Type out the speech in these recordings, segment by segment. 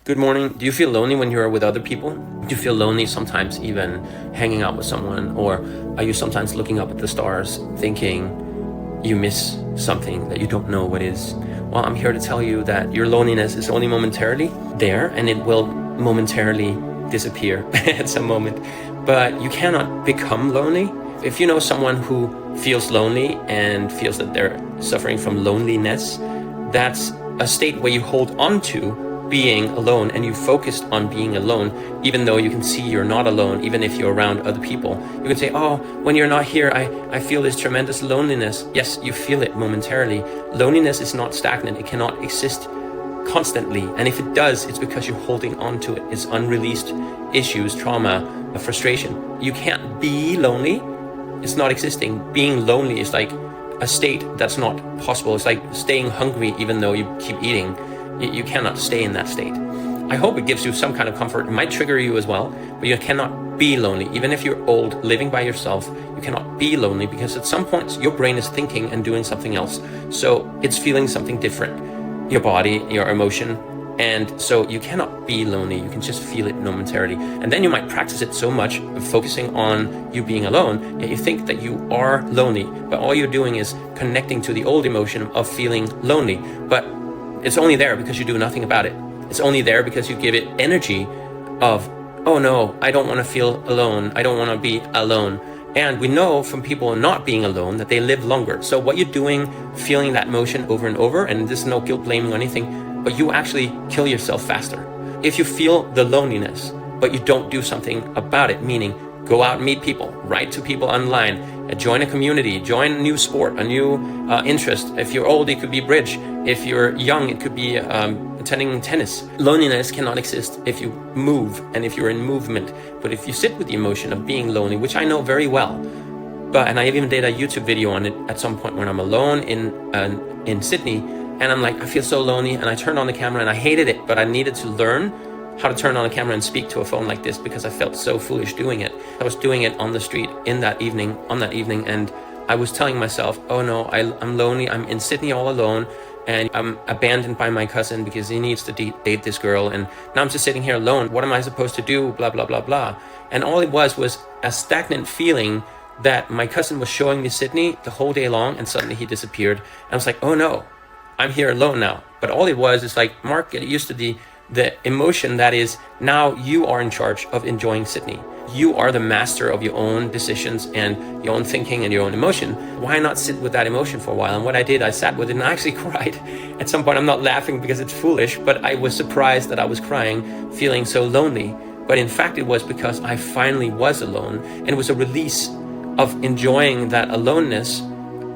Good morning. Do you feel lonely when you're with other people? Do you feel lonely sometimes even hanging out with someone? Or are you sometimes looking up at the stars thinking you miss something that you don't know what is? Well, I'm here to tell you that your loneliness is only momentarily there and it will momentarily disappear at some moment. But you cannot become lonely. If you know someone who feels lonely and feels that they're suffering from loneliness, that's a state where you hold on to being alone and you focused on being alone, even though you can see you're not alone, even if you're around other people. You can say, oh, when you're not here, I feel this tremendous loneliness. Yes, you feel it momentarily. Loneliness is not stagnant. It cannot exist constantly. And if it does, it's because you're holding on to it. It's unreleased issues, trauma, frustration. You can't be lonely. It's not existing. Being lonely is like a state that's not possible. It's like staying hungry even though you keep eating. You cannot stay in that state. I hope it gives you some kind of comfort. It might trigger you as well, but you cannot be lonely. Even if you're old, living by yourself, you cannot be lonely because at some points your brain is thinking and doing something else. So it's feeling something different, your body, your emotion. And so you cannot be lonely. You can just feel it momentarily. And then you might practice it so much, focusing on you being alone, that you think that you are lonely. But all you're doing is connecting to the old emotion of feeling lonely. But it's only there because you do nothing about it. It's only there because you give it energy of, oh no, I don't want to feel alone. I don't want to be alone. And we know from people not being alone that they live longer. So what you're doing, feeling that emotion over and over, and there's no guilt, blaming or anything, but you actually kill yourself faster. If you feel the loneliness, but you don't do something about it, meaning go out and meet people, write to people online, join a community, join a new sport, a new interest. If you're old, it could be bridge. If you're young, it could be attending tennis. Loneliness cannot exist if you move and if you're in movement. But if you sit with the emotion of being lonely, which I know very well, and I even did a YouTube video on it at some point when I'm alone in Sydney, and I'm like, I feel so lonely, and I turned on the camera and I hated it, but I needed to learn how to turn on a camera and speak to a phone like this because I felt so foolish doing it. I was doing it on the street on that evening, and I was telling myself, oh no, I'm lonely, I'm in Sydney all alone, and I'm abandoned by my cousin because he needs to date this girl, and now I'm just sitting here alone. What am I supposed to do? Blah, blah, blah, blah. And all it was a stagnant feeling that my cousin was showing me Sydney the whole day long, and suddenly he disappeared. And I was like, oh no, I'm here alone now. But all it was is like, Mark, get used to the emotion that is now you are in charge of enjoying Sydney. You are the master of your own decisions and your own thinking and your own emotion. Why not sit with that emotion for a while? And what I did, I sat with it and I actually cried. At some point, I'm not laughing because it's foolish, but I was surprised that I was crying, feeling so lonely. But in fact, it was because I finally was alone, and it was a release of enjoying that aloneness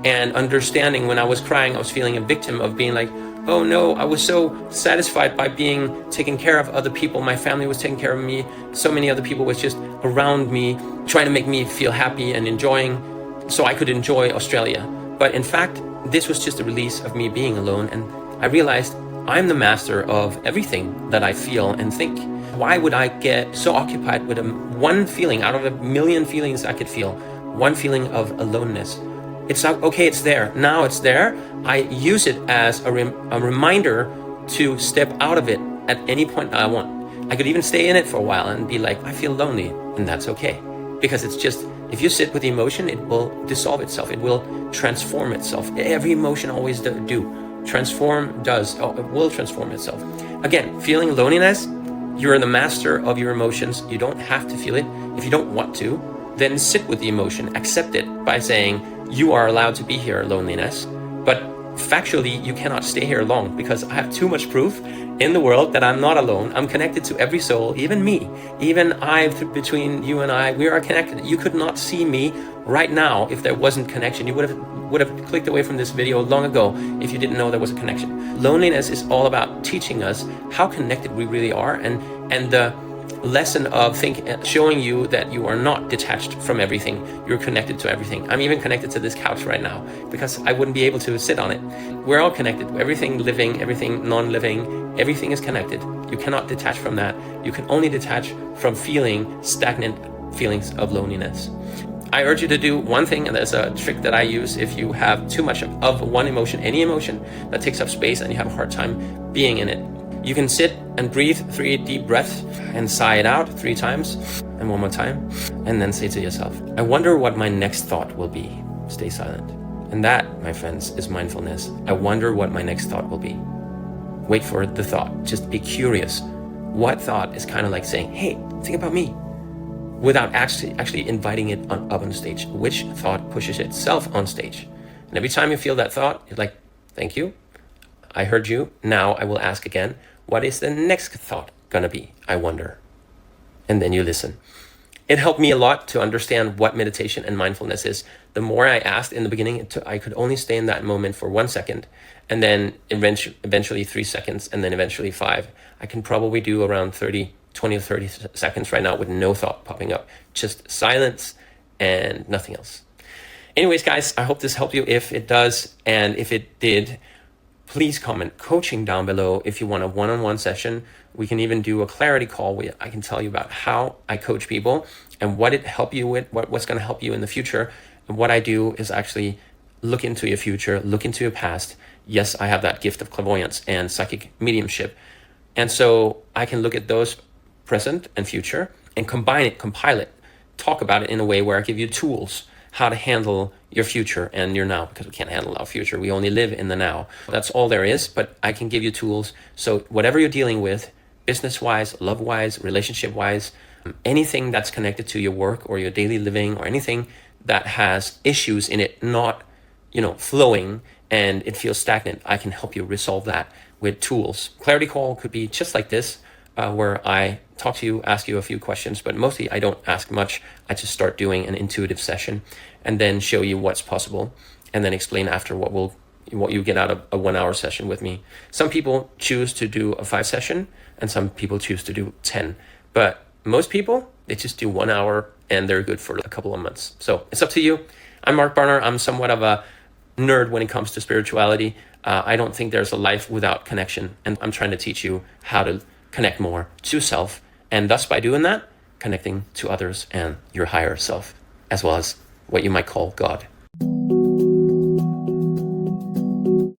and understanding. When I was crying, I was feeling a victim of being like, oh no, I was so satisfied by being taken care of. Other people, my family was taking care of me. So many other people was just around me, trying to make me feel happy and enjoying, so I could enjoy Australia. But in fact, this was just a release of me being alone. And I realized I'm the master of everything that I feel and think. Why would I get so occupied with one feeling out of a million feelings I could feel, one feeling of aloneness? It's like, okay, it's there. Now it's there. I use it as a reminder to step out of it at any point I want. I could even stay in it for a while and be like, I feel lonely, and that's okay. Because it's just, if you sit with the emotion, it will dissolve itself. It will transform itself. Every emotion always it will transform itself. Again, feeling loneliness, you're the master of your emotions. You don't have to feel it. If you don't want to, then sit with the emotion, accept it by saying, you are allowed to be here, loneliness. But factually, you cannot stay here long because I have too much proof in the world that I'm not alone. I'm connected to every soul, even me. Even between you and I, we are connected. You could not see me right now if there wasn't connection. You would have clicked away from this video long ago if you didn't know there was a connection. Loneliness is all about teaching us how connected we really are, and the lesson of showing you that you are not detached from everything. You're connected to everything. I'm even connected to this couch right now because I wouldn't be able to sit on it. We're all connected. Everything living, everything non-living, everything is connected. You cannot detach from that. You can only detach from feeling stagnant feelings of loneliness. I urge you to do one thing, and there's a trick that I use if you have too much of one emotion, any emotion that takes up space and you have a hard time being in it. You can sit and breathe 3 deep breaths and sigh it out 3 times and one more time. And then say to yourself, I wonder what my next thought will be. Stay silent. And that, my friends, is mindfulness. I wonder what my next thought will be. Wait for the thought. Just be curious. What thought is kind of like saying, hey, think about me, without actually inviting it up on stage? Which thought pushes itself on stage? And every time you feel that thought, you're like, thank you, I heard you. Now I will ask again, what is the next thought gonna be? I wonder. And then you listen. It helped me a lot to understand what meditation and mindfulness is. The more I asked in the beginning, I could only stay in that moment for 1 second, and then eventually 3 seconds, and then eventually 5. I can probably do around 20 or 30 seconds right now with no thought popping up, just silence and nothing else. Anyways, guys, I hope this helped you. If it does, and if it did, please comment coaching down below if you want a one-on-one session. We can even do a clarity call where I can tell you about how I coach people and what it helped you with, what's going to help you in the future. And what I do is actually look into your future, look into your past. Yes, I have that gift of clairvoyance and psychic mediumship. And so I can look at those present and future and combine it, compile it, talk about it in a way where I give you tools how to handle your future and your now, because we can't handle our future. We only live in the now. That's all there is, but I can give you tools. So whatever you're dealing with, business-wise, love-wise, relationship-wise, anything that's connected to your work or your daily living, or anything that has issues in it not, flowing, and it feels stagnant, I can help you resolve that with tools. Clarity call could be just like this, where I talk to you, ask you a few questions, but mostly I don't ask much. I just start doing an intuitive session and then show you what's possible, and then explain after what you get out of a 1 hour session with me. Some people choose to do a 5 session, and some people choose to do 10. But most people, they just do 1 hour and they're good for a couple of months. So it's up to you. I'm Mark Barner. I'm somewhat of a nerd when it comes to spirituality. I don't think there's a life without connection. And I'm trying to teach you how to connect more to self. And thus, by doing that, connecting to others and your higher self, as well as what you might call God.